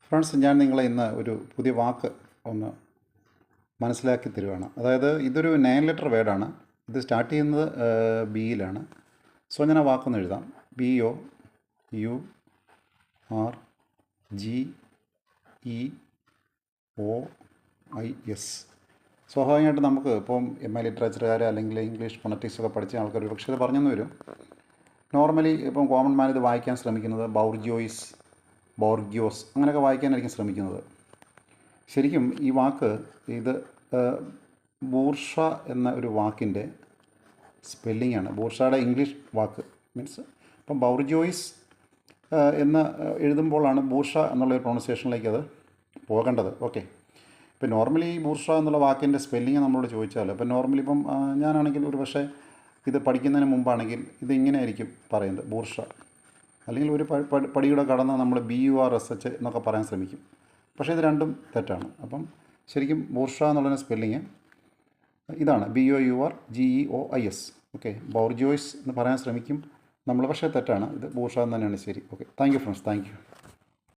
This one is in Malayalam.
ഫ്രണ്ട്സ്, ഞാൻ നിങ്ങളെ ഇന്ന് ഒരു പുതിയ വാക്ക് ഒന്ന് മനസ്സിലാക്കി തരുവാണ്. അതായത് ഇതൊരു 9 ലെറ്റർ വേർഡാണ്. ഇത് സ്റ്റാർട്ട് ചെയ്യുന്നത് ബിയിലാണ്. സോ ഞാൻ ആ വാക്കൊന്ന് എഴുതാം. BOURGEOIS. സ്വാഭാവികമായിട്ട് നമുക്ക് ഇപ്പം MA ലിറ്ററേച്ചറുകാർ അല്ലെങ്കിൽ ഇംഗ്ലീഷ് ഫോണറ്റിക്സ് ഒക്കെ പഠിച്ച ആൾക്കാർ ഒരു പക്ഷേ ഇത് പറഞ്ഞെന്ന് വരും. നോർമലി ഇപ്പം കോമൺ മാൻ ഇത് വായിക്കാൻ ശ്രമിക്കുന്നത് ബോർഗ്യോസ് അങ്ങനെയൊക്കെ വായിക്കാനായിരിക്കും ശ്രമിക്കുന്നത്. ശരിക്കും ഈ വാക്ക് ഇത് ബൂർഷ എന്ന ഒരു വാക്കിൻ്റെ സ്പെല്ലിങ്ങാണ്. ബൂർഷയുടെ ഇംഗ്ലീഷ് വാക്ക് മീൻസ് ഇപ്പം ബൗർജോയിസ് എന്ന് എഴുതുമ്പോഴാണ് ബൂർഷ എന്നുള്ള പ്രൊണൗൺസിയേഷനിലേക്ക് അത് പോകേണ്ടത്. ഓക്കെ, ഇപ്പം നോർമലി ഈ ബൂർഷ എന്നുള്ള വാക്കിൻ്റെ സ്പെല്ലിങ് നമ്മളോട് ചോദിച്ചാൽ ഇപ്പം നോർമലി ഇപ്പം ഞാനാണെങ്കിൽ ഒരു പക്ഷേ ഇത് പഠിക്കുന്നതിന് മുമ്പാണെങ്കിൽ ഇതിങ്ങനെ ആയിരിക്കും പറയുന്നത്, ബൂർഷ. അല്ലെങ്കിൽ ഒരു പടിയുടെ കടന്ന് നമ്മൾ BURSH എന്നൊക്കെ പറയാൻ ശ്രമിക്കും. പക്ഷേ ഇത് രണ്ടും തെറ്റാണ്. അപ്പം ശരിക്കും ബൂർഷ എന്നുള്ളതിന് സ്പെല്ലിങ് ഇതാണ്, BOURGEOIS. ഓക്കെ, ബോർജോയ്സ് എന്ന് പറയാൻ ശ്രമിക്കും നമ്മൾ, പക്ഷേ തെറ്റാണ്. ഇത് ബൂർഷ എന്ന് തന്നെയാണ് ശരി. Okay, thank you friends, thank you.